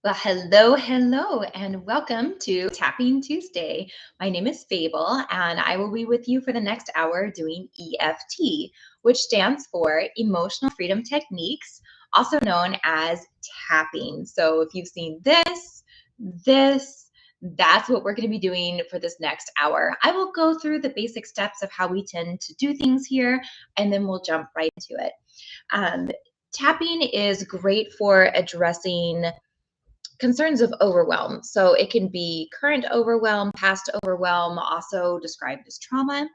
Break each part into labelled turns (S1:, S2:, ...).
S1: Well, hello, and welcome to Tapping Tuesday. My name is Fable, and I will be with you for the next hour doing EFT, which stands for Emotional Freedom Techniques, also known as tapping. So if you've seen this, that's what we're going to be doing for this next hour. I will go through the basic steps of how we tend to do things here, and then we'll jump right into it. Um, Tapping is great for addressing concerns of overwhelm. So it can be current overwhelm, past overwhelm, also described as trauma,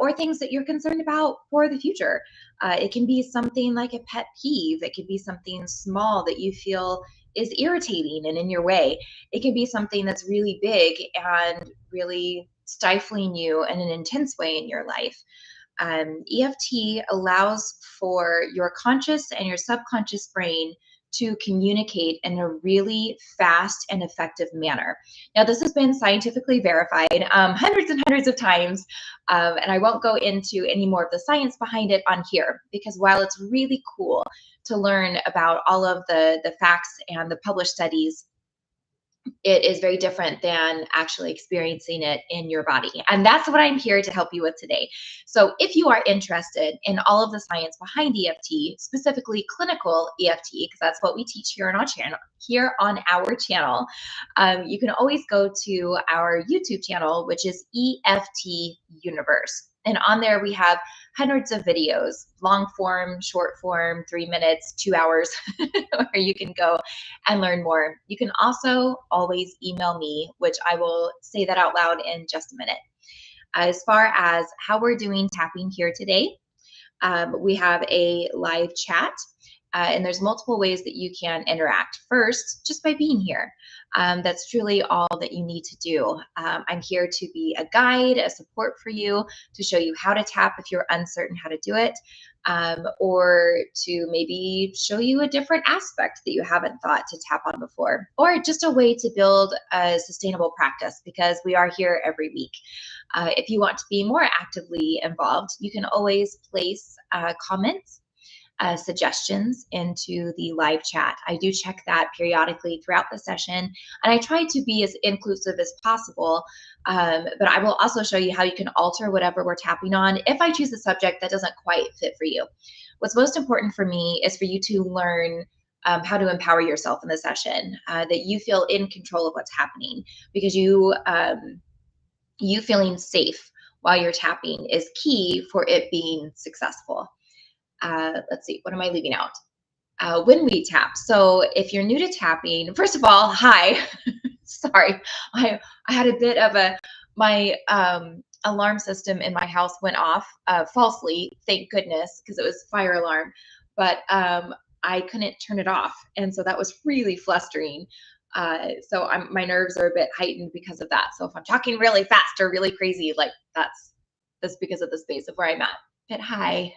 S1: or things that you're concerned about for the future. It can be something like a pet peeve. It could be something small that you feel is irritating and in your way. It can be something that's really big and really stifling you in an intense way in your life. EFT allows for your conscious and your subconscious brain to communicate in a really fast and effective manner. Now, this has been scientifically verified hundreds and hundreds of times, and I won't go into any more of the science behind it on here because while it's really cool to learn about all of the facts and the published studies, it is very different than actually experiencing it in your body. And that's what I'm here to help you with today. So if you are interested in all of the science behind EFT, specifically clinical EFT, because that's what we teach here on our channel, you can always go to our YouTube channel, which is EFT Universe. And on there, we have hundreds of videos, long form, short form, 3 minutes, 2 hours, where you can go and learn more. You can also always email me, which I will say that out loud in just a minute. As far as how we're doing tapping here today, we have a live chat. And there's multiple ways that you can interact. First, just by being here. That's truly all that you need to do. I'm here to be a guide, a support for you, to show you how to tap if you're uncertain how to do it, or to maybe show you a different aspect that you haven't thought to tap on before, or just a way to build a sustainable practice because we are here every week. If you want to be more actively involved, you can always place comments, suggestions into the live chat. I do check that periodically throughout the session, and I try to be as inclusive as possible. But I will also show you how you can alter whatever we're tapping on if I choose a subject that doesn't quite fit for you. What's most important for me is for you to learn how to empower yourself in the session, that you feel in control of what's happening, because you feeling safe while you're tapping is key for it being successful. Let's see, what am I leaving out? When we tap. So if you're new to tapping, first of all, hi. Sorry, I had a bit of my alarm system in my house went off falsely, thank goodness, because it was fire alarm, but I couldn't turn it off, and so that was really flustering. So my nerves are a bit heightened because of that. So if I'm talking really fast or really crazy, like that's because of the space of where I'm at. But hi.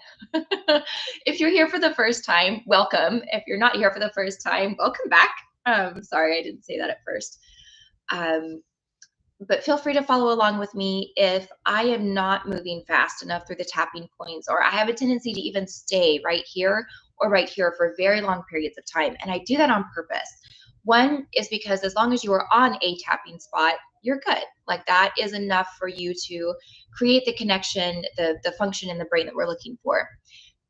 S1: If you're here for the first time, welcome. If you're not here for the first time, welcome back. Sorry, I didn't say that at first. But feel free to follow along with me if I am not moving fast enough through the tapping points, or I have a tendency to even stay right here or right here for very long periods of time. And I do that on purpose. One is because as long as you are on a tapping spot, you're good. Like that is enough for you to create the connection, the function in the brain that we're looking for.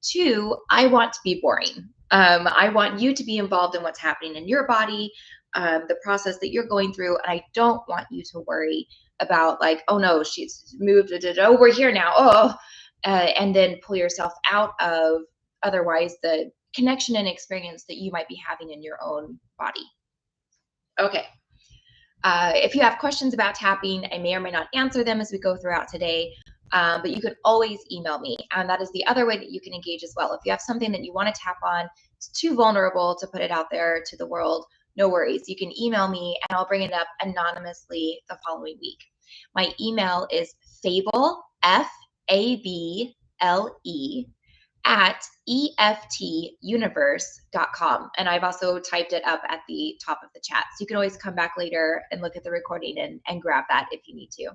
S1: Two, I want to be boring. I want you to be involved in what's happening in your body, the process that you're going through. And I don't want you to worry about like, oh no, she's moved. Oh, we're here now. Oh, and then pull yourself out of otherwise the connection and experience that you might be having in your own body. Okay. If you have questions about tapping, I may or may not answer them as we go throughout today, but you could always email me. And that is the other way that you can engage as well. If you have something that you want to tap on, it's too vulnerable to put it out there to the world, no worries. You can email me and I'll bring it up anonymously the following week. My email is fable, Fable, at eftuniverse.com. And I've also typed it up at the top of the chat. So you can always come back later and look at the recording and grab that if you need to.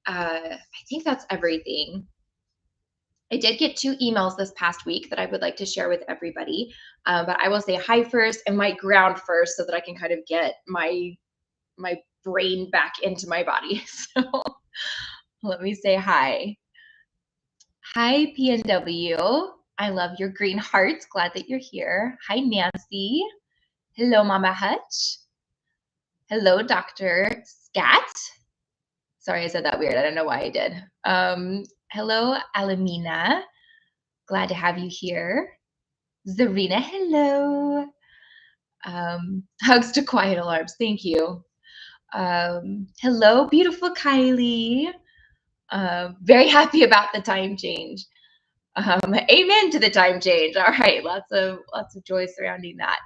S1: I think that's everything. I did get 2 emails this past week that I would like to share with everybody, but I will say hi first and my ground first so that I can kind of get my brain back into my body. So let me say hi. Hi, PNW. I love your green hearts. Glad that you're here. Hi, Nancy. Hello, Mama Hutch. Hello, Dr. Scat. Sorry, I said that weird. I don't know why I did. Hello, Alamina. Glad to have you here. Zarina, hello. Hugs to quiet alarms. Thank you. Hello, beautiful Kylie. Very happy about the time change. Amen to the time change. All right, lots of joy surrounding that.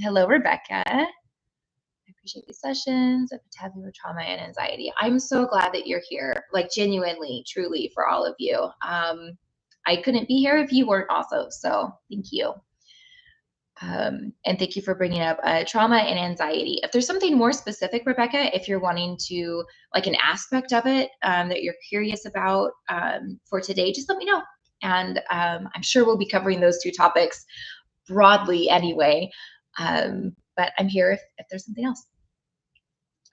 S1: Hello, Rebecca. I appreciate these sessions of taboo trauma and anxiety. I'm so glad that you're here, like genuinely, truly, for all of you. I couldn't be here if you weren't also, so thank you. And thank you for bringing up trauma and anxiety. If there's something more specific, Rebecca, if you're wanting to, like an aspect of it that you're curious about for today, just let me know. And I'm sure we'll be covering those 2 topics broadly anyway. But I'm here if there's something else.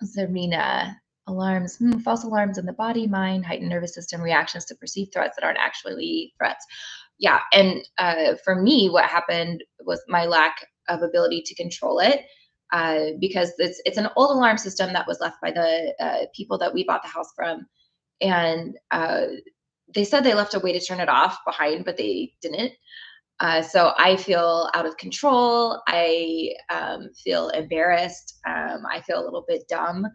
S1: Zarina, alarms, false alarms in the body, mind, heightened nervous system reactions to perceived threats that aren't actually threats. Yeah, and for me, what happened was my lack of ability to control it, because it's an old alarm system that was left by the people that we bought the house from, and they said they left a way to turn it off behind, but they didn't. So I feel out of control. I feel embarrassed. I feel a little bit dumb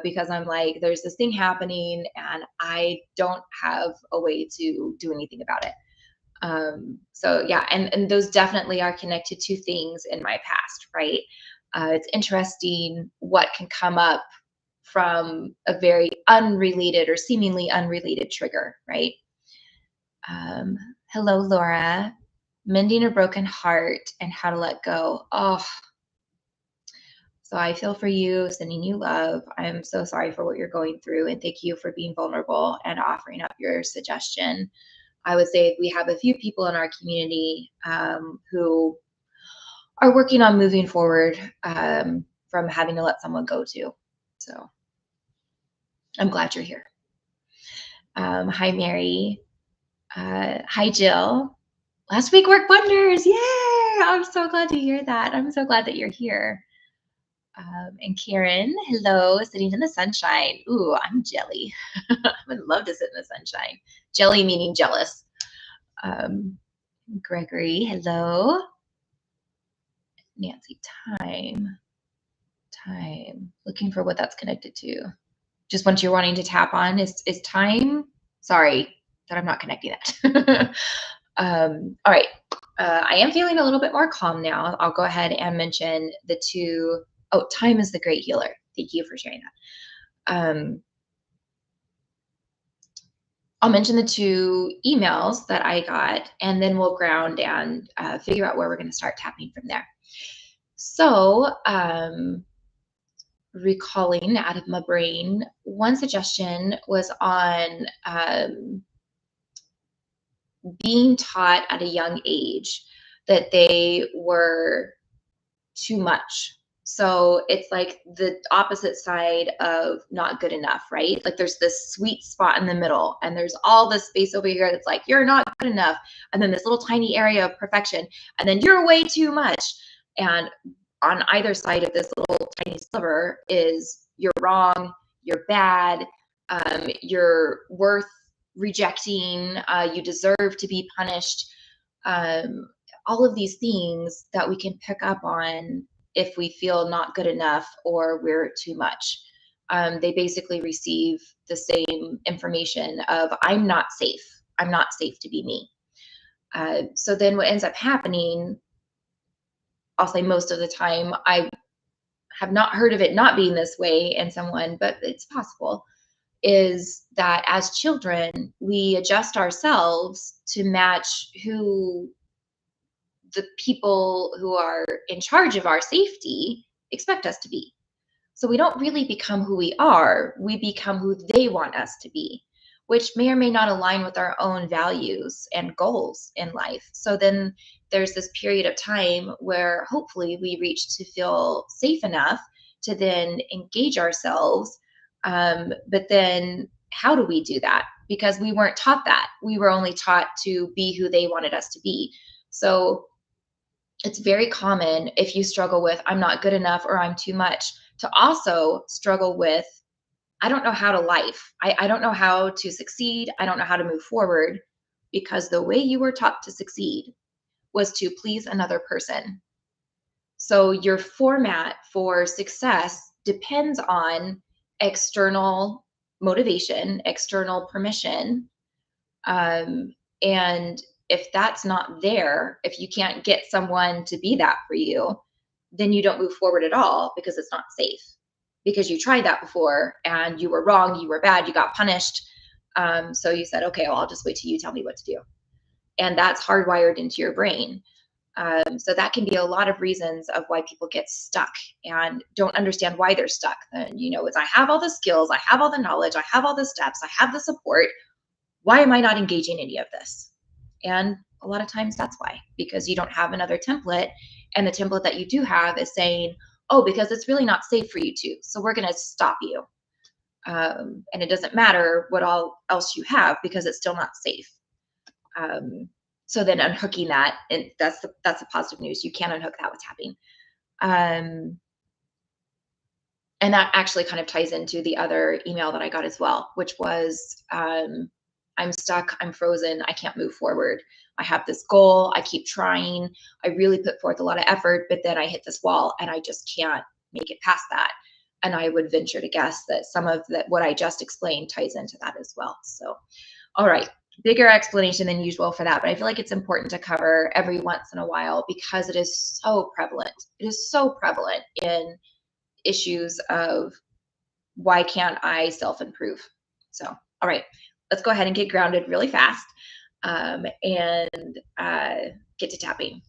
S1: because I'm like, there's this thing happening and I don't have a way to do anything about it. So yeah, and those definitely are connected to things in my past, right? It's interesting what can come up from a very unrelated or seemingly unrelated trigger, right? Hello, Laura. Mending a broken heart and how to let go. Oh, so I feel for you, sending you love. I'm so sorry for what you're going through, and thank you for being vulnerable and offering up your suggestion. I would say we have a few people in our community who are working on moving forward from having to let someone go too. So I'm glad you're here. Hi, Mary. Hi, Jill. Last week worked wonders. Yay! I'm so glad to hear that. I'm so glad that you're here. And Karen, hello, sitting in the sunshine. Ooh, I'm jelly. I would love to sit in the sunshine. Jelly meaning jealous. Gregory, hello. Nancy, time. Looking for what that's connected to. Just what you're wanting to tap on is time. Sorry that I'm not connecting that. All right. I am feeling a little bit more calm now. I'll go ahead and mention the 2. Oh, time is the great healer. Thank you for sharing that. I'll mention the 2 emails that I got, and then we'll ground and figure out where we're going to start tapping from there. So, recalling out of my brain, one suggestion was on being taught at a young age that they were too much. So it's like the opposite side of not good enough, right? Like there's this sweet spot in the middle, and there's all this space over here that's like, you're not good enough. And then this little tiny area of perfection, and then you're way too much. And on either side of this little tiny sliver is you're wrong, you're bad, you're worth rejecting, you deserve to be punished. All of these things that we can pick up on if we feel not good enough or we're too much. They basically receive the same information of I'm not safe. I'm not safe to be me. So then what ends up happening, I'll say most of the time, I have not heard of it not being this way in someone, but it's possible, is that as children, we adjust ourselves to match who the people who are in charge of our safety expect us to be. So we don't really become who we are, we become who they want us to be. which may or may not align with our own values and goals in life. So then there's this period of time where hopefully we reach to feel safe enough to then engage ourselves. But then how do we do that? Because we weren't taught that. We were only taught to be who they wanted us to be. So it's very common if you struggle with, I'm not good enough or I'm too much, to also struggle with, I don't know how to life. I don't know how to succeed. I don't know how to move forward, because the way you were taught to succeed was to please another person. So your format for success depends on external motivation, external permission. And if that's not there, if you can't get someone to be that for you, then you don't move forward at all, because it's not safe. Because you tried that before and you were wrong, you were bad, you got punished. So you said, okay, well, I'll just wait till you tell me what to do. And that's hardwired into your brain. So that can be a lot of reasons of why people get stuck and don't understand why they're stuck. And, it's, I have all the skills, I have all the knowledge, I have all the steps, I have the support. Why am I not engaging any of this? And a lot of times that's why, because you don't have another template. And the template that you do have is saying, oh, because it's really not safe for you to. So we're going to stop you. And it doesn't matter what all else you have, because it's still not safe. So then unhooking that, and that's the positive news. You can unhook that with tapping. And that actually kind of ties into the other email that I got as well, which was, I'm stuck, I'm frozen, I can't move forward. I have this goal, I keep trying, I really put forth a lot of effort, but then I hit this wall and I just can't make it past that. And I would venture to guess that some of that, what I just explained, ties into that as well. So, all right, bigger explanation than usual for that, but I feel like it's important to cover every once in a while, because it is so prevalent. It is so prevalent in issues of, why can't I self-improve? So, all right, let's go ahead and get grounded really fast, and get to tapping.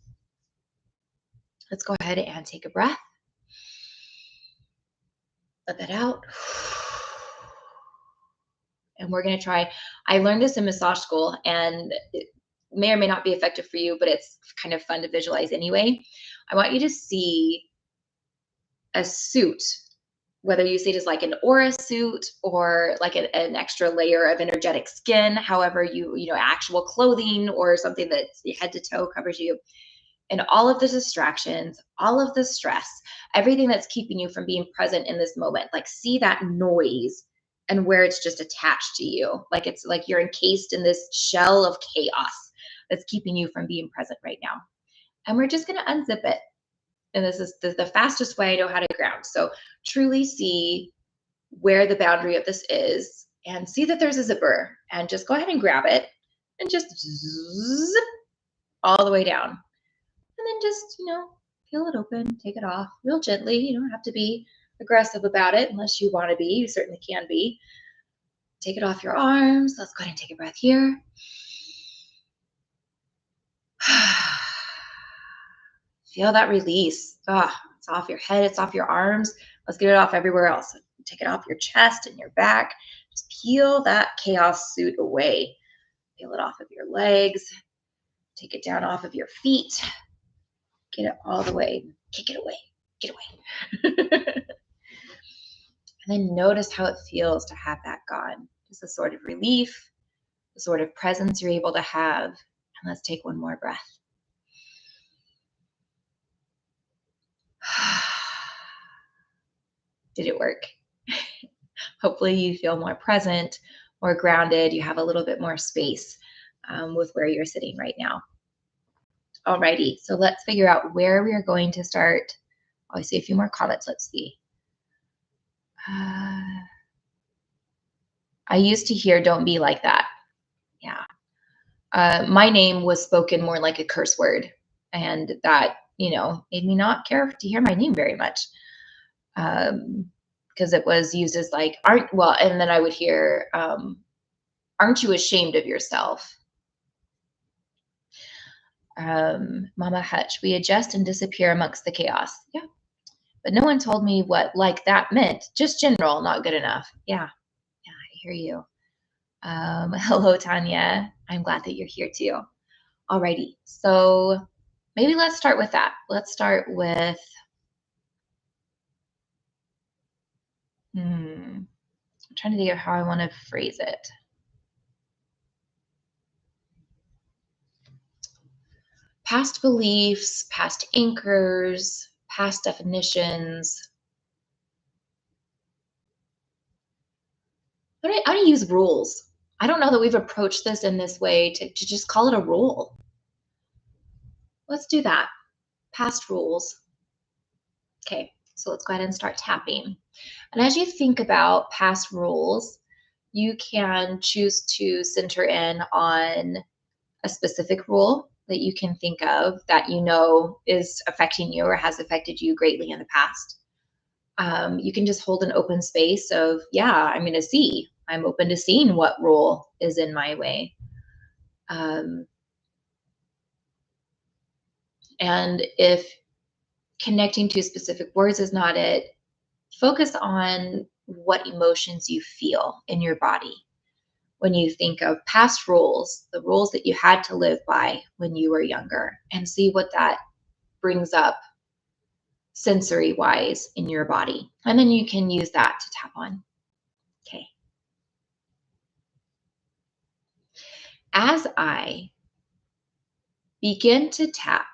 S1: Let's go ahead and take a breath. Let that out. And we're going to try, I learned this in massage school, and it may or may not be effective for you, but it's kind of fun to visualize anyway. I want you to see a suit, whether you see it as like an aura suit or like an extra layer of energetic skin, however actual clothing or something that head to toe covers you. And all of the distractions, all of the stress, everything that's keeping you from being present in this moment, like see that noise and where it's just attached to you. Like it's like you're encased in this shell of chaos that's keeping you from being present right now. And we're just going to unzip it. And this is the fastest way I know how to ground. So truly see where the boundary of this is and see that there's a zipper, and just go ahead and grab it and just zip all the way down. And then just, peel it open, take it off real gently. You don't have to be aggressive about it unless you want to be. You certainly can be. Take it off your arms. Let's go ahead and take a breath here. Feel that release. It's off your head, it's off your arms. Let's get it off everywhere else. Take it off your chest and your back. Just peel that chaos suit away. Peel it off of your legs. Take it down off of your feet. Get it all the way. Kick it away. Get away. And then notice how it feels to have that gone. Just a sort of relief, the sort of presence you're able to have. And let's take one more breath. Did it work? Hopefully you feel more present, more grounded. You have a little bit more space with where you're sitting right now. Alrighty, so let's figure out where we are going to start. I see a few more comments. Let's see. I used to hear, don't be like that. Yeah. My name was spoken more like a curse word, and that, made me not care to hear my name very much. Because it was used as like, and then I would hear, aren't you ashamed of yourself? Mama Hutch, we adjust and disappear amongst the chaos. Yeah. But no one told me what like that meant. Just general, not good enough. Yeah. Yeah, I hear you. Hello, Tanya. I'm glad that you're here too. Alrighty. So maybe let's start with that. Let's start with I'm trying to think of how I want to phrase it. Past beliefs, past anchors, past definitions. I don't use rules. I don't know that we've approached this in this way to just call it a rule. Let's do that. Past rules. Okay, so let's go ahead and start tapping. And as you think about past rules, you can choose to center in on a specific rule that you can think of that you know is affecting you or has affected you greatly in the past. You can just hold an open space of, yeah, I'm going to see. I'm open to seeing what rule is in my way. And if connecting to specific words is not it, focus on what emotions you feel in your body when you think of past rules, the rules that you had to live by when you were younger, and see what that brings up sensory wise in your body. And then you can use that to tap on. Okay. As I begin to tap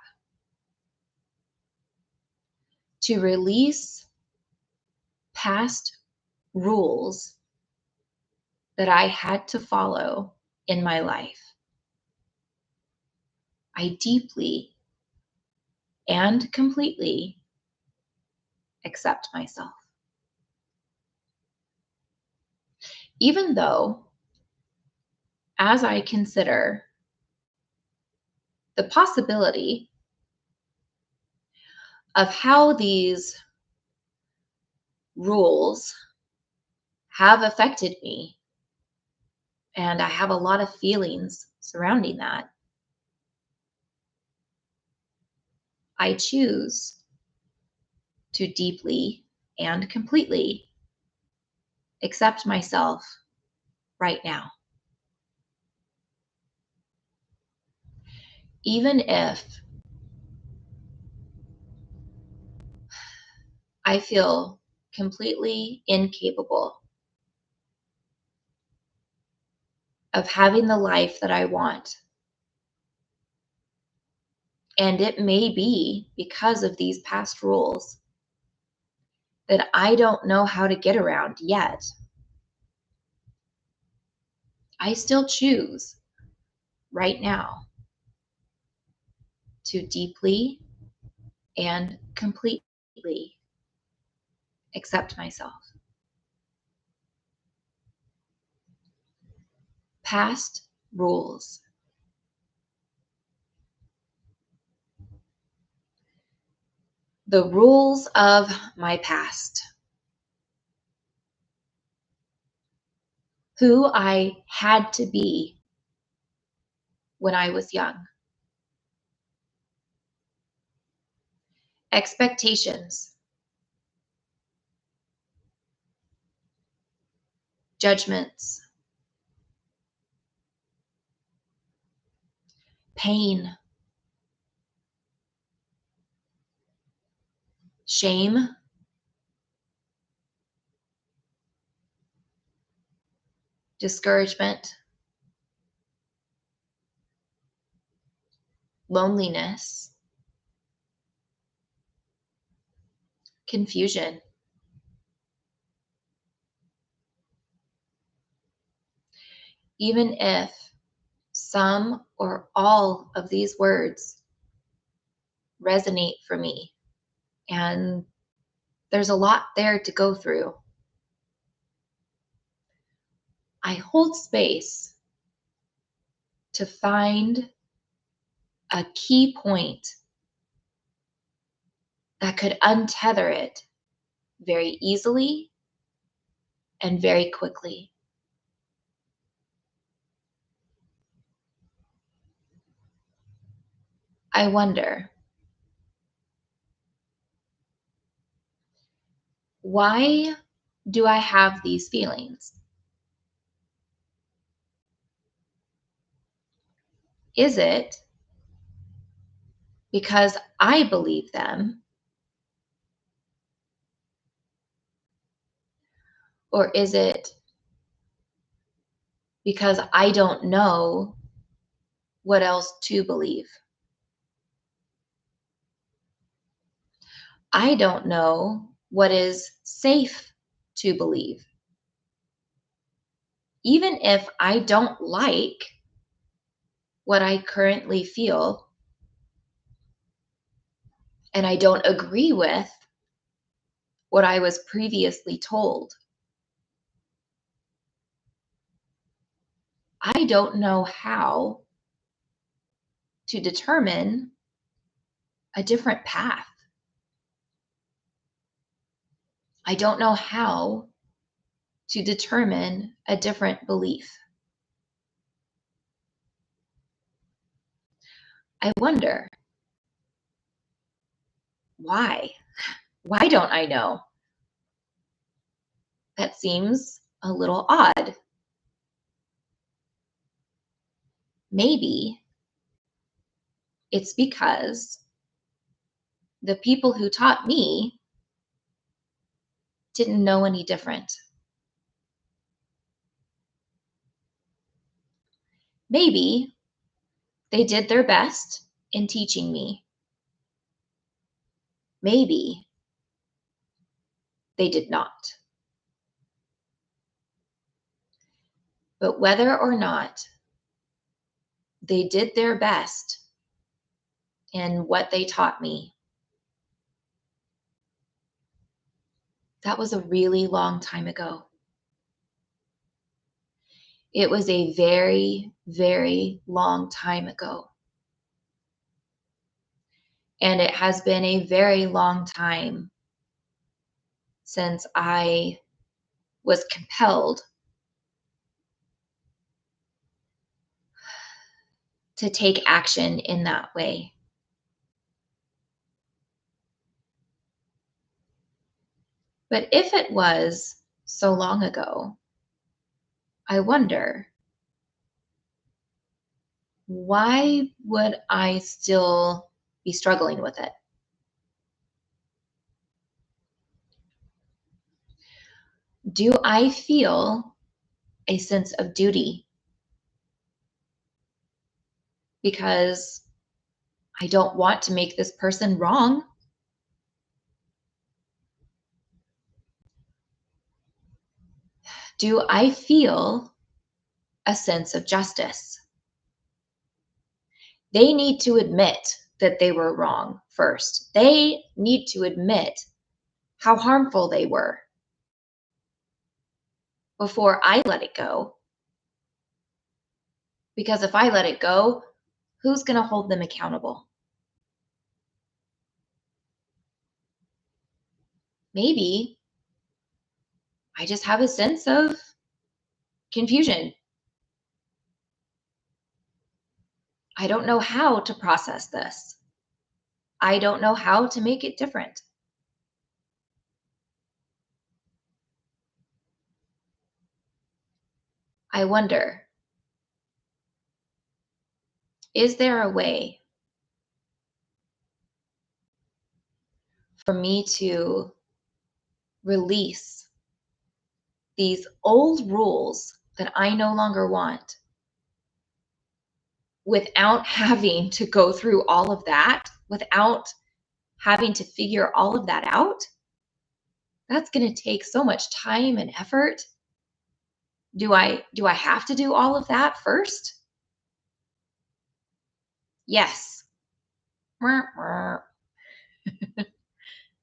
S1: to release past rules that I had to follow in my life, I deeply and completely accept myself. Even though, as I consider the possibility of how these rules have affected me, and I have a lot of feelings surrounding that, I choose to deeply and completely accept myself right now. Even if I feel completely incapable of having the life that I want. And it may be because of these past rules that I don't know how to get around yet. I still choose right now to deeply and completely accept myself. Past rules. The rules of my past. Who I had to be when I was young. Expectations. Judgments. Pain. Shame. Discouragement. Loneliness. Confusion. Even if some or all of these words resonate for me, and there's a lot there to go through, I hold space to find a key point that could untether it very easily and very quickly. I wonder, why do I have these feelings? Is it because I believe them? Or is it because I don't know what else to believe? I don't know what is safe to believe. Even if I don't like what I currently feel and I don't agree with what I was previously told, I don't know how to determine a different path. I don't know how to determine a different belief. I wonder, why? Why don't I know? That seems a little odd. Maybe it's because the people who taught me didn't know any different. Maybe they did their best in teaching me. Maybe they did not. But whether or not they did their best in what they taught me, that was a really long time ago. It was a very, very long time ago. And it has been a very long time since I was compelled to take action in that way. But if it was so long ago, I wonder, why would I still be struggling with it? Do I feel a sense of duty because I don't want to make this person wrong? Do I feel a sense of justice? They need to admit that they were wrong first. They need to admit how harmful they were before I let it go. Because if I let it go, who's going to hold them accountable? Maybe I just have a sense of confusion. I don't know how to process this. I don't know how to make it different. I wonder, is there a way for me to release these old rules that I no longer want without having to go through all of that, without having to figure all of that out? That's going to take so much time and effort. Do I have to do all of that first? Yes.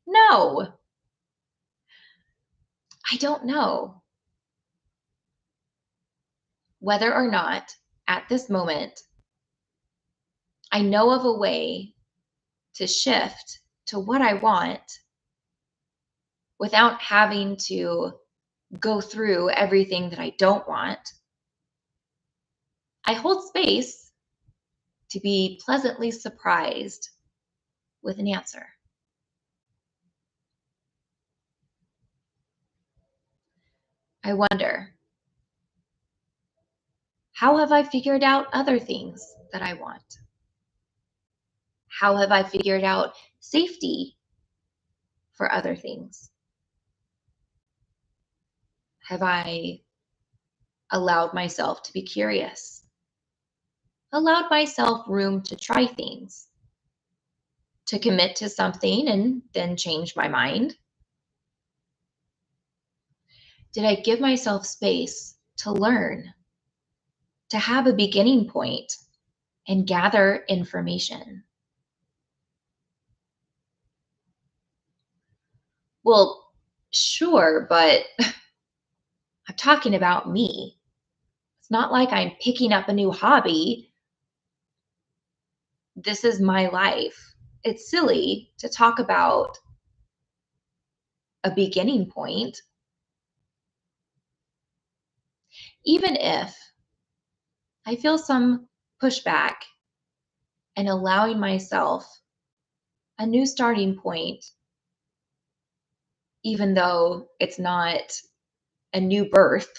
S1: No, I don't know whether or not at this moment I know of a way to shift to what I want without having to go through everything that I don't want. I hold space to be pleasantly surprised with an answer. I wonder, How have I figured out other things that I want? How have I figured out safety for other things? Have I allowed myself to be curious? Allowed myself room to try things, to commit to something and then change my mind? Did I give myself space to learn, to have a beginning point and gather information? Well, sure, but I'm talking about me. It's not like I'm picking up a new hobby. This is my life. It's silly to talk about a beginning point, even if I feel some pushback and allowing myself a new starting point, even though it's not a new birth.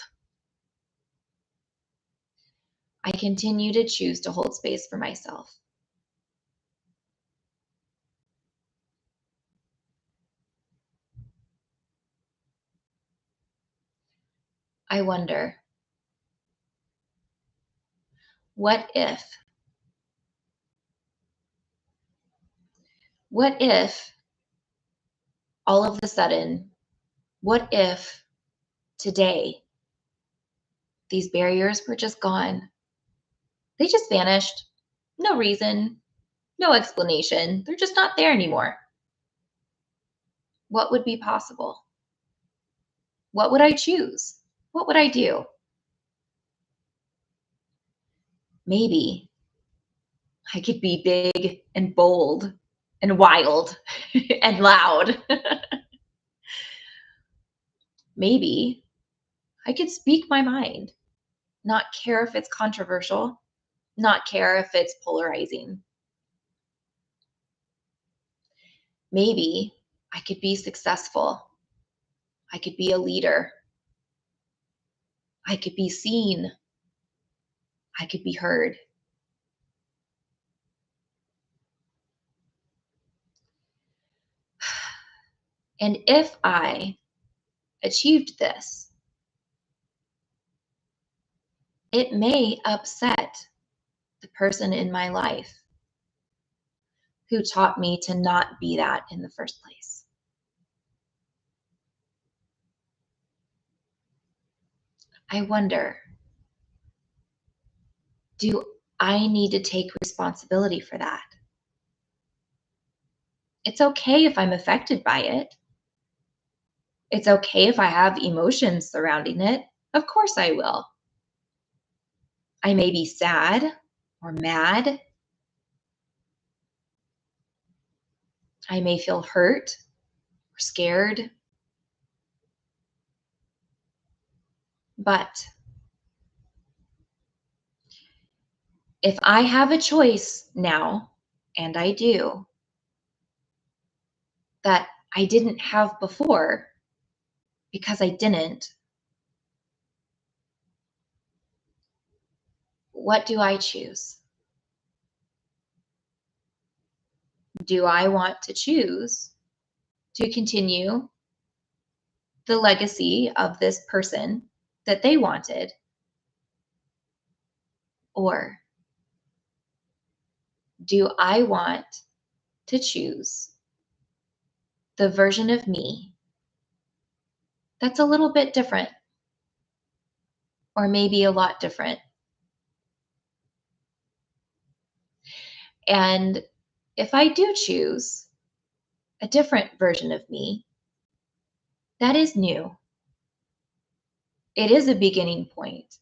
S1: I continue to choose to hold space for myself. I wonder, what if? What if all of a sudden, what if today these barriers were just gone? They just vanished. No reason, no explanation. They're just not there anymore. What would be possible? What would I choose? What would I do? Maybe I could be big and bold and wild and loud. Maybe I could speak my mind, not care if it's controversial, not care if it's polarizing. Maybe I could be successful. I could be a leader. I could be seen. I could be heard. And if I achieved this, it may upset the person in my life who taught me to not be that in the first place. I wonder, do I need to take responsibility for that? It's okay if I'm affected by it. It's okay if I have emotions surrounding it. Of course I will. I may be sad or mad. I may feel hurt or scared. But if I have a choice now, and I do, that I didn't have before because I didn't, what do I choose? Do I want to choose to continue the legacy of this person that they wanted? Or do I want to choose the version of me that's a little bit different, or maybe a lot different? And if I do choose a different version of me, that is new. It is a beginning point.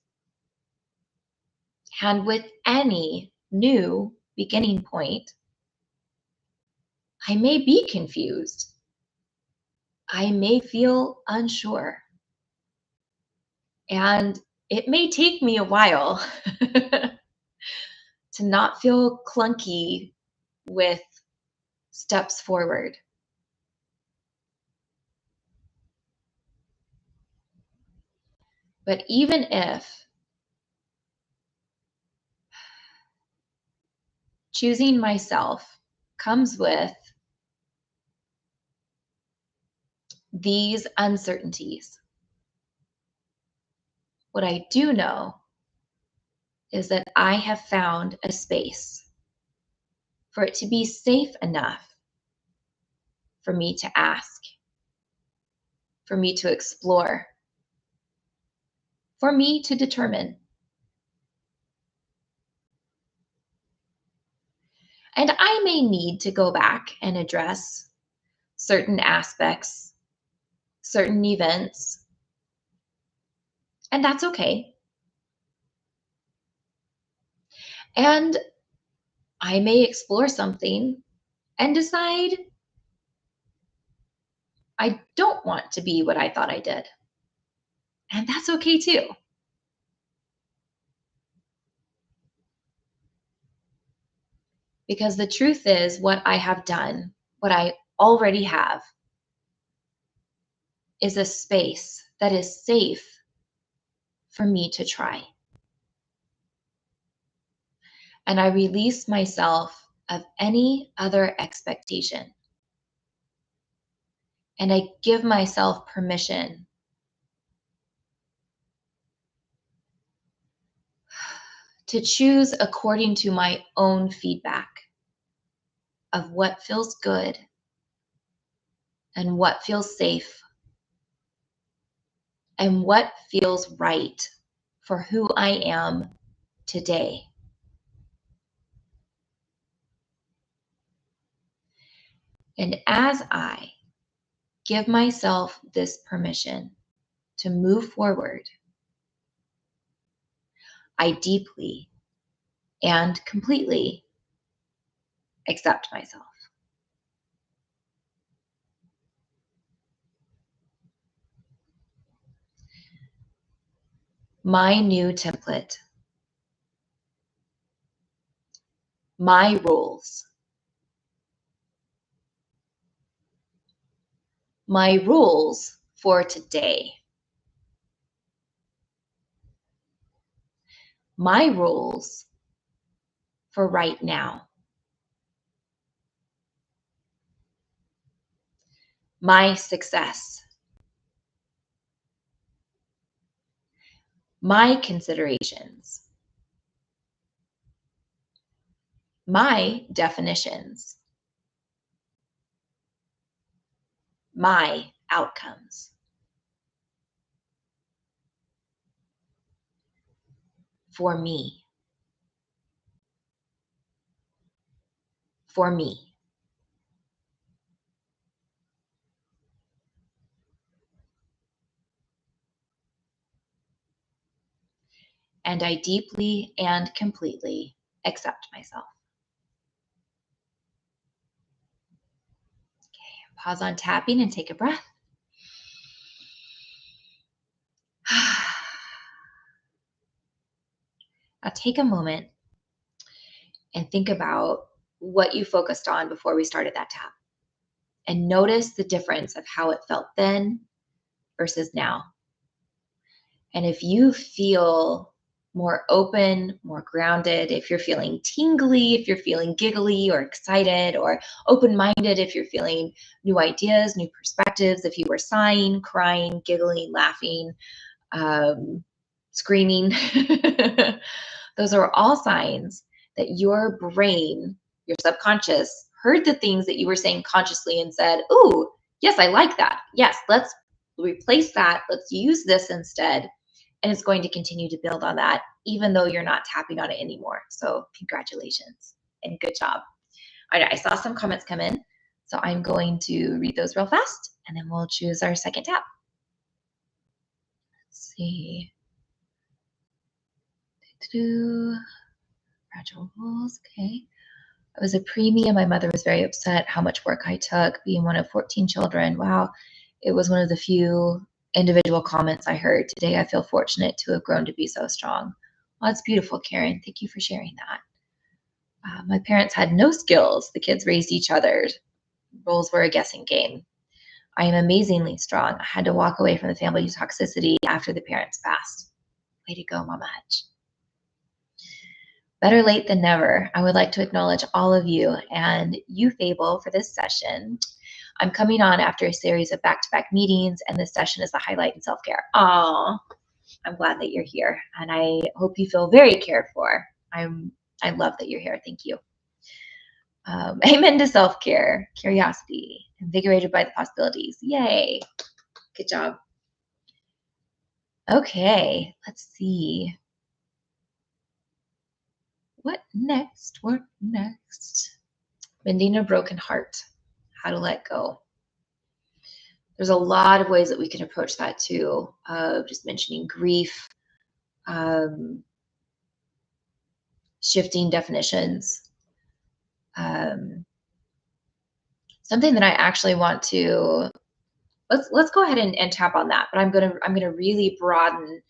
S1: And with any new beginning point, I may be confused. I may feel unsure. And it may take me a while to not feel clunky with steps forward. But even if choosing myself comes with these uncertainties. What I do know is that I have found a space for it to be safe enough for me to ask, for me to explore, for me to determine. And I may need to go back and address certain aspects, certain events, and that's okay. And I may explore something and decide I don't want to be what I thought I did. And that's okay too. Because the truth is, what I have done, what I already have, is a space that is safe for me to try. And I release myself of any other expectation. And I give myself permission to choose according to my own feedback of what feels good and what feels safe and what feels right for who I am today. And as I give myself this permission to move forward, I deeply and completely accept myself. My new template, my rules, my rules for today, my rules for right now, my success, my considerations, my definitions, my outcomes. For me. For me. And I deeply and completely accept myself. Okay, pause on tapping and take a breath. Now take a moment and think about what you focused on before we started that tap. And notice the difference of how it felt then versus now. And if you feel more open, more grounded, if you're feeling tingly, if you're feeling giggly or excited, or open-minded, if you're feeling new ideas, new perspectives, if you were sighing, crying, giggling, laughing, screaming, those are all signs that your brain, your subconscious, heard the things that you were saying consciously and said, "Ooh, yes, I like that. Yes, let's replace that. Let's use this instead." And it's going to continue to build on that, even though you're not tapping on it anymore. So congratulations and good job. All right, I saw some comments come in, so I'm going to read those real fast, and then we'll choose our second tap. Let's see. Fragile rules, okay. I was a preemie and my mother was very upset how much work I took, being one of 14 children. Wow, it was one of the few individual comments I heard. Today I feel fortunate to have grown to be so strong. Well, that's beautiful, Karen. Thank you for sharing that. My parents had no skills. The kids raised each other. Roles were a guessing game. I am amazingly strong. I had to walk away from the family toxicity after the parents passed. Way to go, Mama Hutch. Better late than never. I would like to acknowledge all of you and you, Fable, for this session. I'm coming on after a series of back-to-back meetings, and this session is the highlight in self-care. Aw, I'm glad that you're here, and I hope you feel very cared for. I love that you're here. Thank you. Amen to self-care, curiosity, invigorated by the possibilities. Yay. Good job. Okay, let's see. What next? What next? Mending a broken heart. How to let go. There's a lot of ways that we can approach that too, of just mentioning grief, shifting definitions. Something that I actually want to let's go ahead and tap on that, but I'm gonna really broaden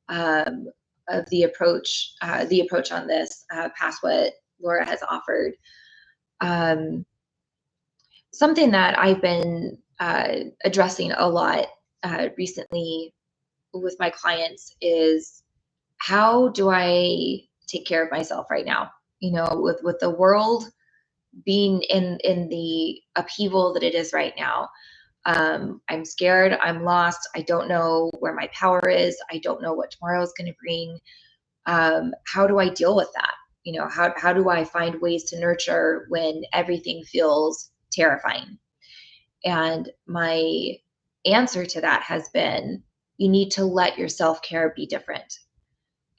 S1: of the approach on this past what Laura has offered. Something that I've been addressing a lot recently with my clients is, how do I take care of myself right now? You know, with the world being in the upheaval that it is right now. I'm scared. I'm lost. I don't know where my power is. I don't know what tomorrow is going to bring. How do I deal with that? You know, how do I find ways to nurture when everything feels terrifying? And my answer to that has been, you need to let your self-care be different.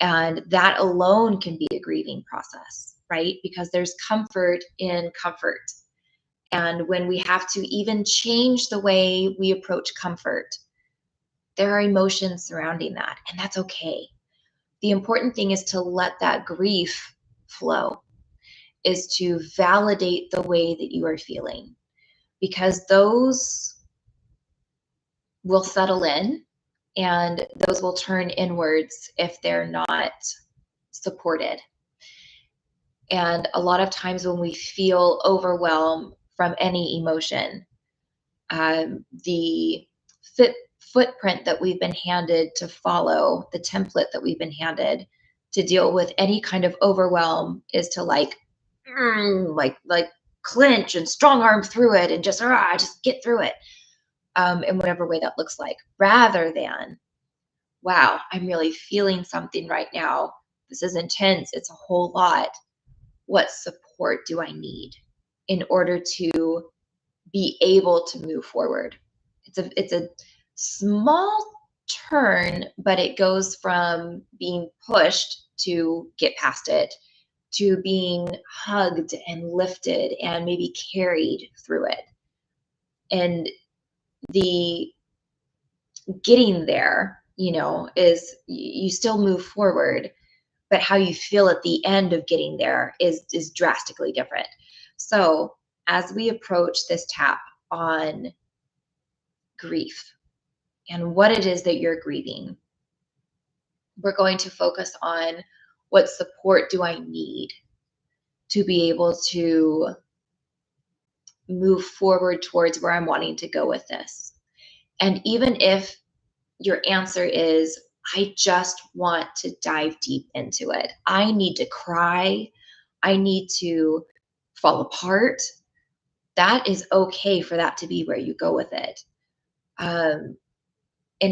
S1: And that alone can be a grieving process, right? Because there's comfort in comfort. And when we have to even change the way we approach comfort, there are emotions surrounding that, and that's okay. The important thing is to let that grief flow, is to validate the way that you are feeling, because those will settle in and those will turn inwards if they're not supported. And a lot of times when we feel overwhelmed from any emotion, the footprint that we've been handed to follow, the template that we've been handed to deal with any kind of overwhelm, is to like clench and strong arm through it and just get through it, in whatever way that looks like, rather than, wow, I'm really feeling something right now. This is intense. It's a whole lot. What support do I need in order to be able to move forward? It's a small turn, but it goes from being pushed to get past it to being hugged and lifted and maybe carried through it. And the getting there, you know, is you still move forward, but how you feel at the end of getting there is drastically different. So as we approach this tap on grief and what it is that you're grieving, we're going to focus on, what support do I need to be able to move forward towards where I'm wanting to go with this. And even if your answer is, I just want to dive deep into it, I need to cry, I need to fall apart, that is okay for that to be where you go with it. And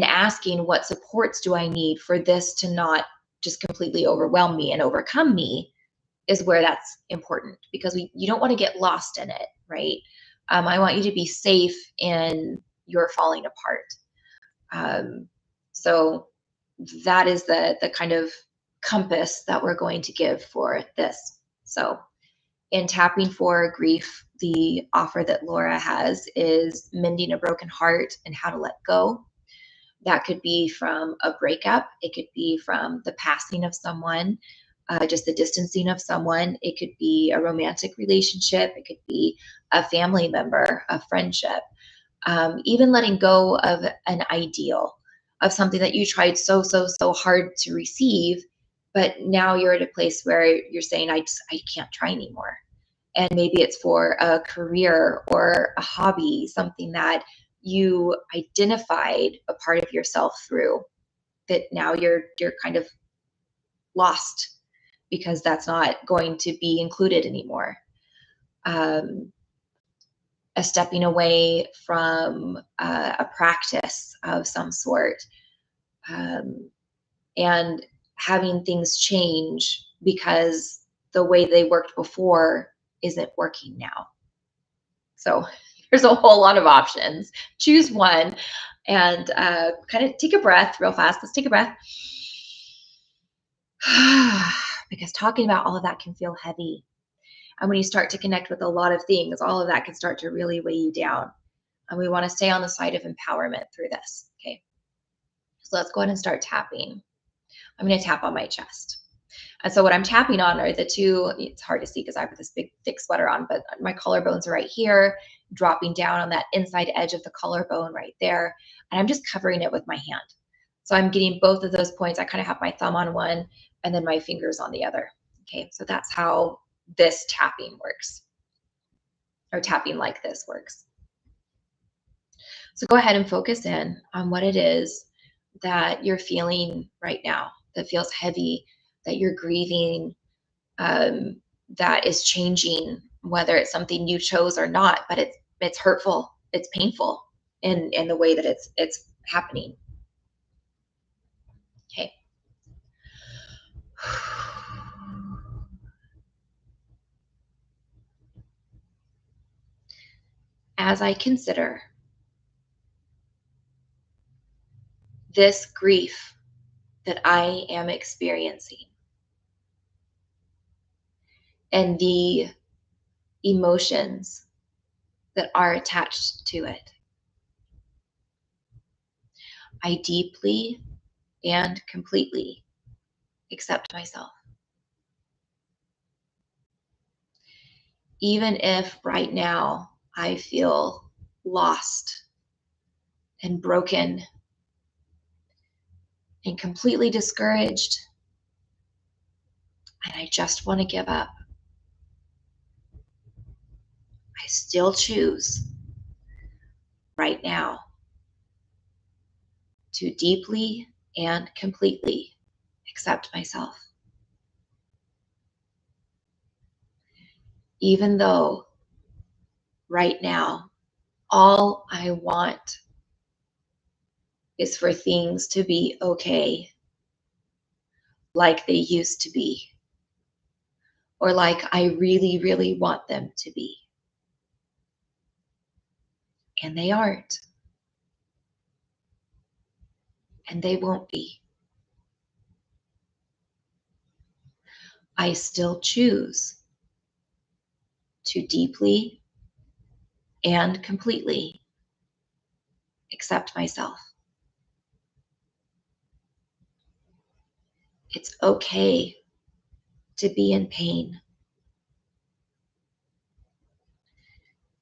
S1: asking, what supports do I need for this to not just completely overwhelm me and overcome me, is where that's important, because you don't want to get lost in it, right? I want you to be safe in your falling apart. So that is the kind of compass that we're going to give for this. So in tapping for grief, the offer that Laura has is mending a broken heart and how to let go. That could be from a breakup. It could be from the passing of someone, just the distancing of someone. It could be a romantic relationship. It could be a family member, a friendship. Even letting go of an ideal, of something that you tried so hard to receive, but now you're at a place where you're saying, I can't try anymore. And maybe it's for a career or a hobby, something that you identified a part of yourself through, that now you're kind of lost because that's not going to be included anymore. A stepping away from a practice of some sort, and having things change because the way they worked before isn't working now. So there's a whole lot of options. Choose one and kind of take a breath real fast. Let's take a breath. Because talking about all of that can feel heavy. And when you start to connect with a lot of things, all of that can start to really weigh you down. And we want to stay on the side of empowerment through this. Okay. So let's go ahead and start tapping. I'm going to tap on my chest. And so what I'm tapping on are the two, it's hard to see because I have this big thick sweater on, but my collarbones are right here, dropping down on that inside edge of the collarbone right there. And I'm just covering it with my hand. So I'm getting both of those points. I kind of have my thumb on one and then my fingers on the other. Okay, so that's how this tapping works, or tapping like this works. So go ahead and focus in on what it is that you're feeling right now that feels heavy, that you're grieving, that is changing, whether it's something you chose or not, but it's hurtful, it's painful in the way that it's happening. Okay. As I consider this grief that I am experiencing and the emotions that are attached to it, I deeply and completely accept myself. Even if right now I feel lost and broken and completely discouraged, and I just want to give up, I still choose right now to deeply and completely accept myself. Even though right now all I want is for things to be okay like they used to be, or like I really, really want them to be. And they aren't. And they won't be. I still choose to deeply and completely accept myself. It's okay to be in pain.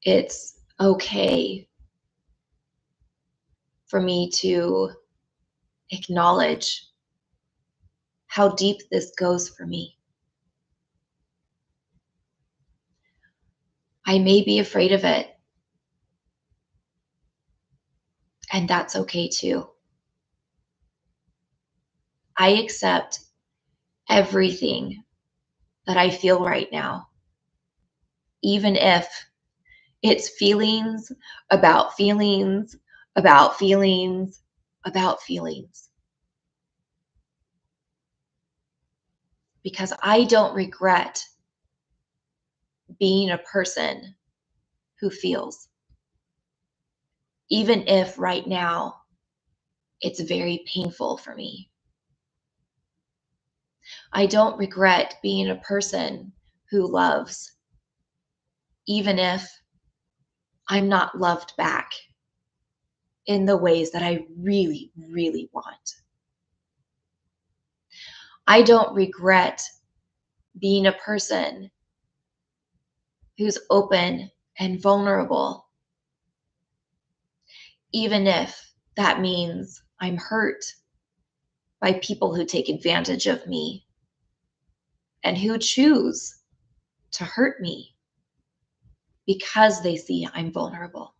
S1: It's okay for me to acknowledge how deep this goes for me. I may be afraid of it, and that's okay too. I accept everything that I feel right now, even if it's feelings about feelings about feelings about feelings. Because I don't regret being a person who feels, even if right now it's very painful for me. I don't regret being a person who loves, even if I'm not loved back in the ways that I really, really want. I don't regret being a person who's open and vulnerable, even if that means I'm hurt by people who take advantage of me and who choose to hurt me because they see I'm vulnerable.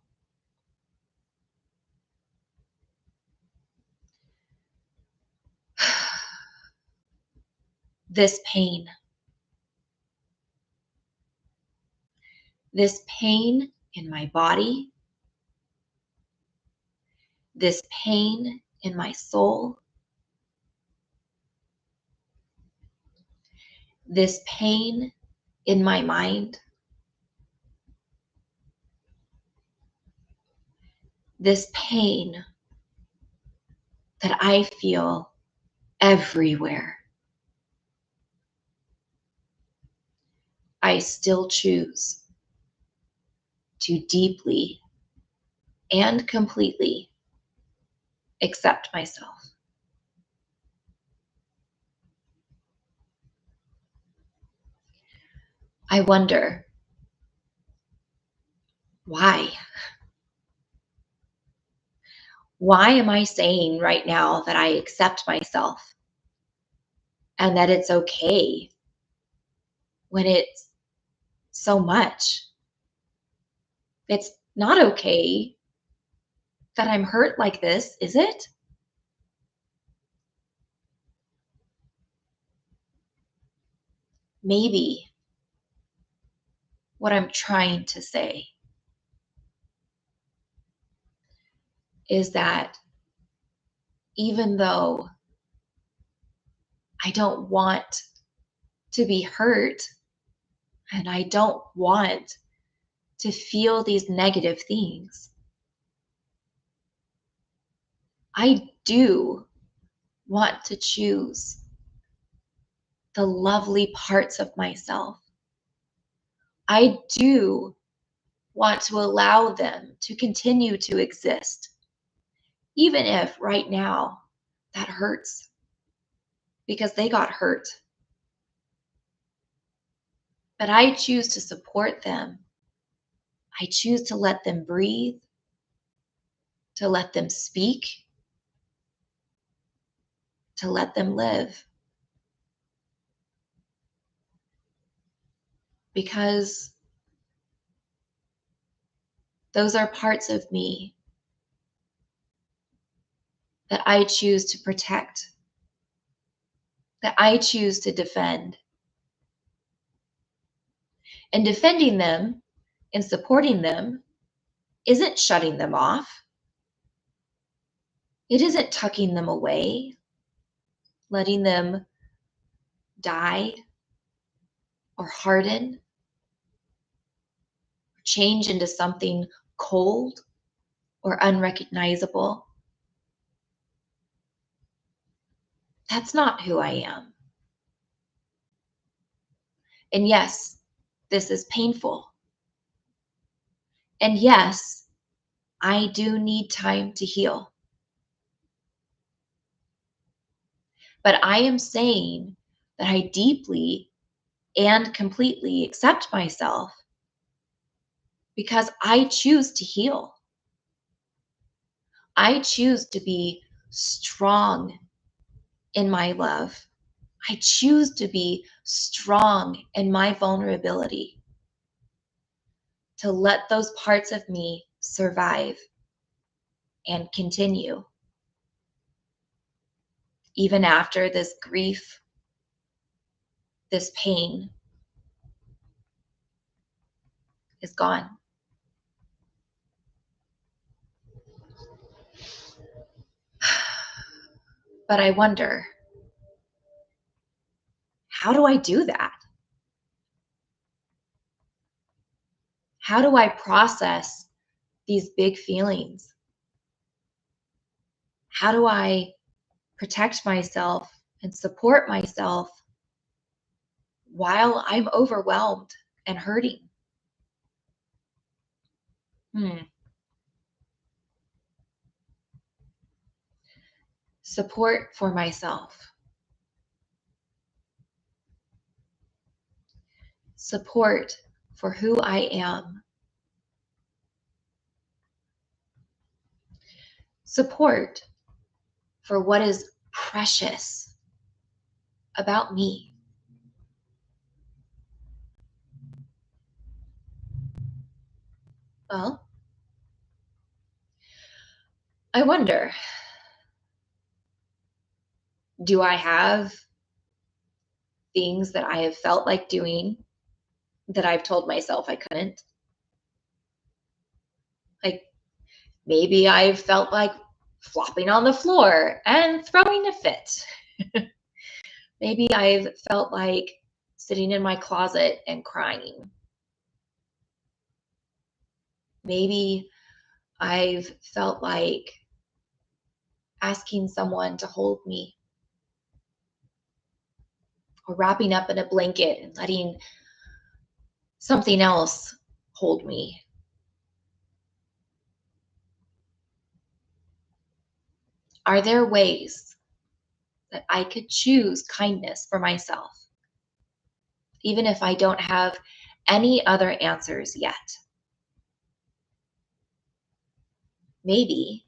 S1: this pain, this pain in my body, this pain in my soul, this pain in my mind, this pain that I feel everywhere. I still choose to deeply and completely accept myself. I wonder, why? Why am I saying right now that I accept myself and that it's okay when it's so much? It's not okay that I'm hurt like this, is it? Maybe what I'm trying to say is that even though I don't want to be hurt and I don't want to feel these negative things, I do want to choose the lovely parts of myself. I do want to allow them to continue to exist, even if right now that hurts because they got hurt. But I choose to support them. I choose to let them breathe, to let them speak, to let them live. Because those are parts of me that I choose to protect, that I choose to defend. And defending them and supporting them isn't shutting them off. It isn't tucking them away, letting them die or harden, or change into something cold or unrecognizable. That's not who I am. And yes, this is painful. And yes, I do need time to heal. But I am saying that I deeply and completely accept myself because I choose to heal. I choose to be strong in my love. I choose to be strong in my vulnerability, to let those parts of me survive and continue, even after this grief, this pain is gone. But I wonder, how do I do that? How do I process these big feelings? How do I protect myself and support myself while I'm overwhelmed and hurting? Support for myself. Support for who I am. Support for what is precious about me. Well, I wonder, do I have things that I have felt like doing that I've told myself I couldn't. Like maybe I've felt like flopping on the floor and throwing a fit. Maybe I've felt like sitting in my closet and crying. Maybe I've felt like asking someone to hold me, or wrapping up in a blanket and letting something else hold me. Are there ways that I could choose kindness for myself, even if I don't have any other answers yet? Maybe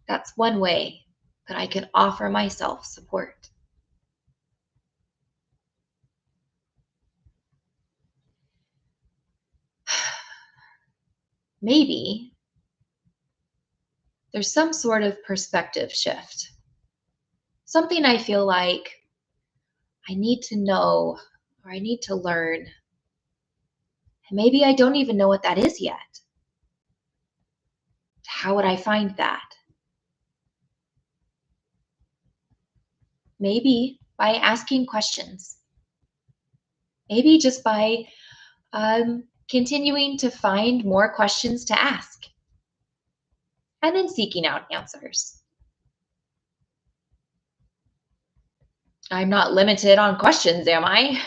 S1: that's one way that I can offer myself support. Maybe there's some sort of perspective shift, something I feel like I need to know or I need to learn. And maybe I don't even know what that is yet. How would I find that? Maybe by asking questions. Maybe just by continuing to find more questions to ask and then seeking out answers. I'm not limited on questions, am I?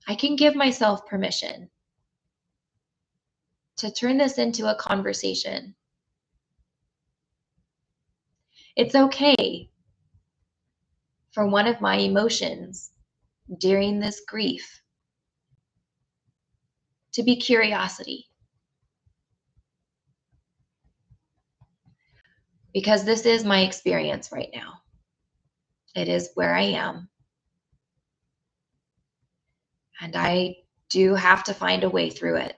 S1: I can give myself permission to turn this into a conversation. It's okay for one of my emotions during this grief to be curiosity. Because this is my experience right now. It is where I am. And I do have to find a way through it.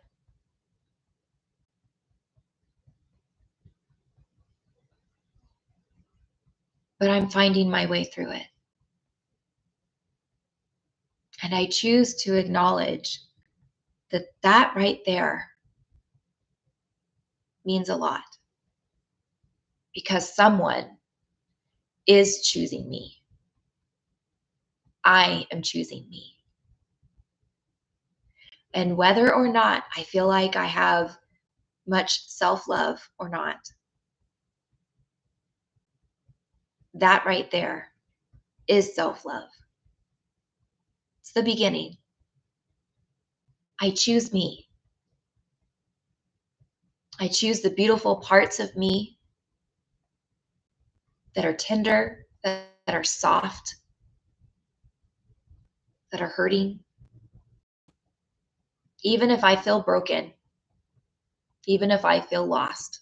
S1: But I'm finding my way through it. And I choose to acknowledge that that right there means a lot. Because someone is choosing me. I am choosing me. And whether or not I feel like I have much self-love or not, that right there is self-love. It's the beginning. I choose me. I choose the beautiful parts of me that are tender, that are soft, that are hurting. Even if I feel broken, even if I feel lost,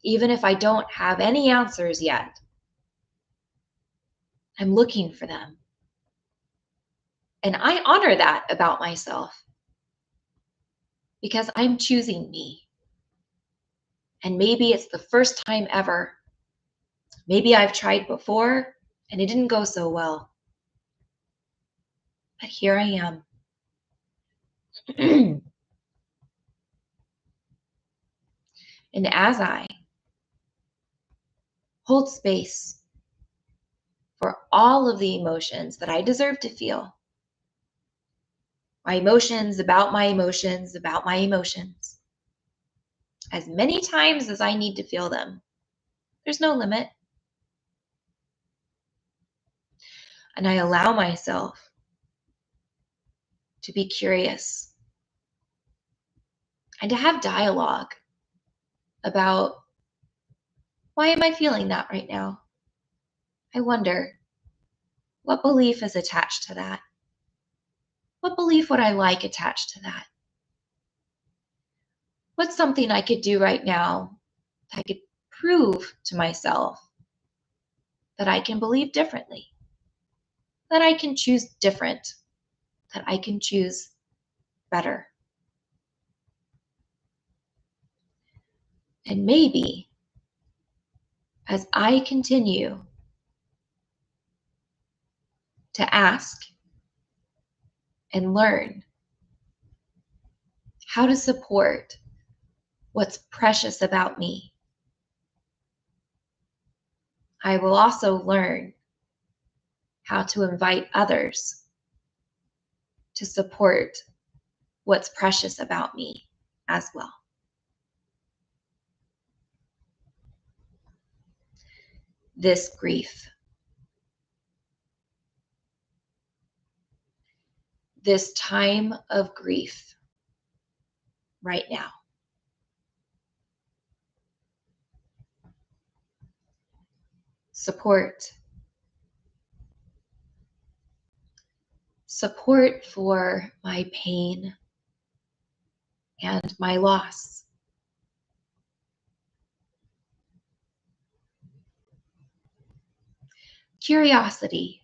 S1: even if I don't have any answers yet, I'm looking for them. And I honor that about myself because I'm choosing me. And maybe it's the first time ever. Maybe I've tried before and it didn't go so well. But here I am. And as I hold space for all of the emotions that I deserve to feel, my emotions about my emotions about my emotions, as many times as I need to feel them. There's no limit. And I allow myself to be curious and to have dialogue about, why am I feeling that right now? I wonder, what belief is attached to that? What belief would I like attached to that? What's something I could do right now that I could prove to myself that I can believe differently, that I can choose different, that I can choose better? And maybe as I continue to ask and learn how to support what's precious about me, I will also learn how to invite others to support what's precious about me as well. This grief, this time of grief right now, support for my pain and my loss. Curiosity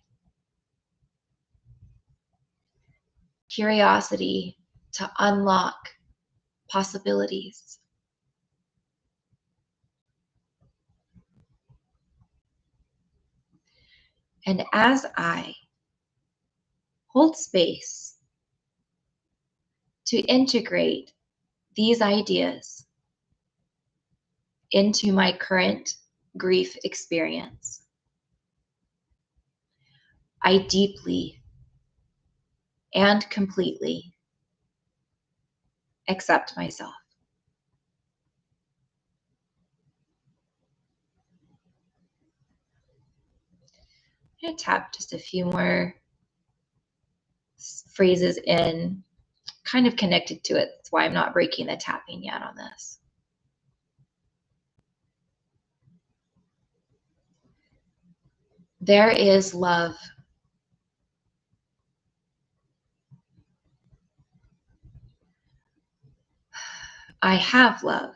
S1: to unlock possibilities. And as I hold space to integrate these ideas into my current grief experience, I deeply and completely accept myself. I'm going to tap just a few more phrases in, kind of connected to it. That's why I'm not breaking the tapping yet on this. There is love. I have love.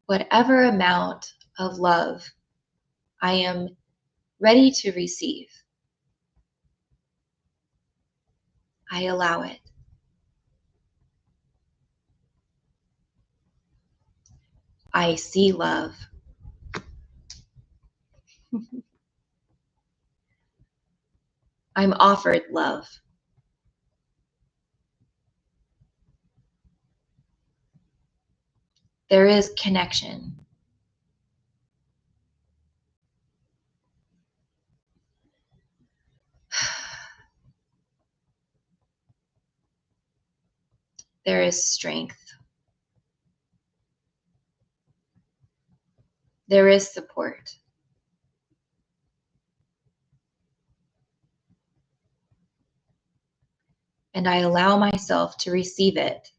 S1: Whatever amount of love I am ready to receive, I allow it. I see love. I'm offered love. There is connection. There is strength. There is support. And I allow myself to receive it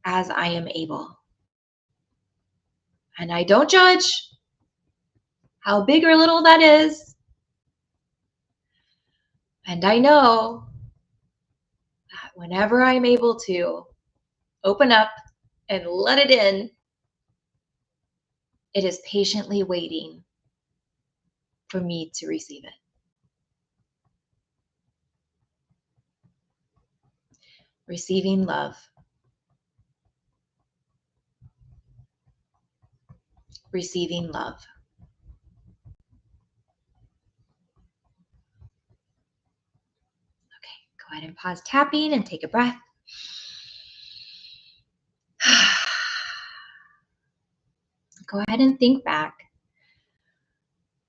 S1: as I am able. And I don't judge how big or little that is. And I know that whenever I'm able to open up and let it in, it is patiently waiting for me to receive it. Receiving love. Receiving love. Okay, go ahead and pause tapping and take a breath. Go ahead and think back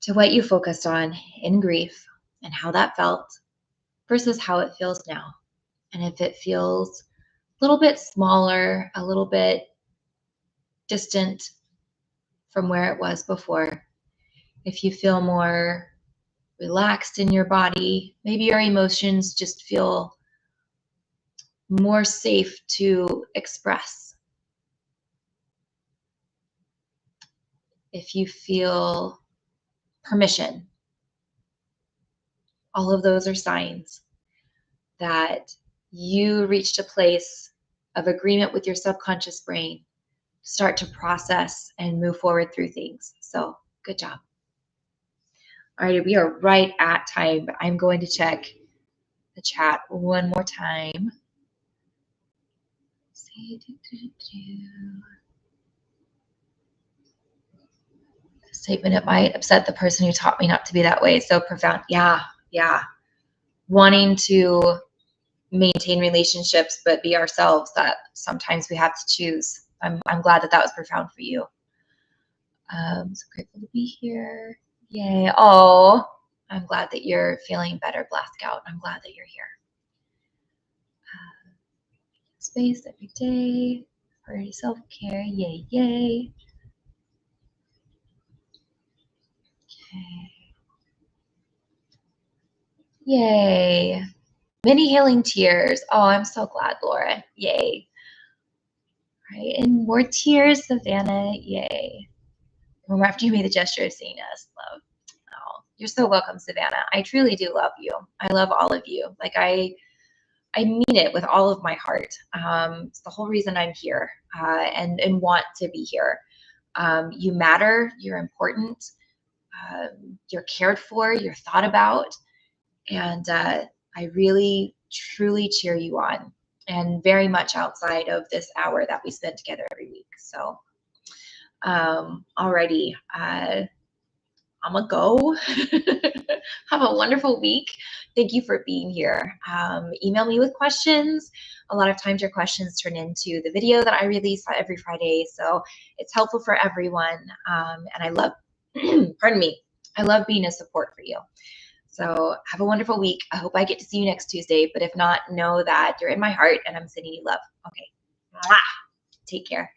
S1: to what you focused on in grief and how that felt versus how it feels now. And if it feels a little bit smaller, a little bit distant from where it was before, if you feel more relaxed in your body, maybe your emotions just feel more safe to express. If you feel permission, all of those are signs that you reached a place of agreement with your subconscious brain to start to process and move forward through things. So good job. All right, we are right at time. I'm going to check the chat one more time. Statement, it might upset the person who taught me not to be that way. So profound. Yeah, yeah. Wanting to maintain relationships but be ourselves, that sometimes we have to choose. I'm glad that was profound for you. So grateful to be here. Yay. Oh, I'm glad that you're feeling better, Black Scout. I'm glad that you're here. Space every day. Priority self-care. Yay, yay. Okay. Yay. Many healing tears. Oh, I'm so glad, Laura. Yay. Right. And more tears, Savannah. Yay. Remember after you made the gesture of saying us, love. Oh, you're so welcome, Savannah. I truly do love you. I love all of you. Like I mean it with all of my heart. It's the whole reason I'm here and want to be here. You matter. You're important. You're cared for. You're thought about. And I really, truly cheer you on, and very much outside of this hour that we spend together every week. So alrighty, I'm gonna go. Have a wonderful week. Thank you for being here. Email me with questions. A lot of times your questions turn into the video that I release every Friday. So it's helpful for everyone. And I love, pardon me, I love being a support for you. So have a wonderful week. I hope I get to see you next Tuesday. But if not, know that you're in my heart and I'm sending you love. Okay. Mwah. Take care.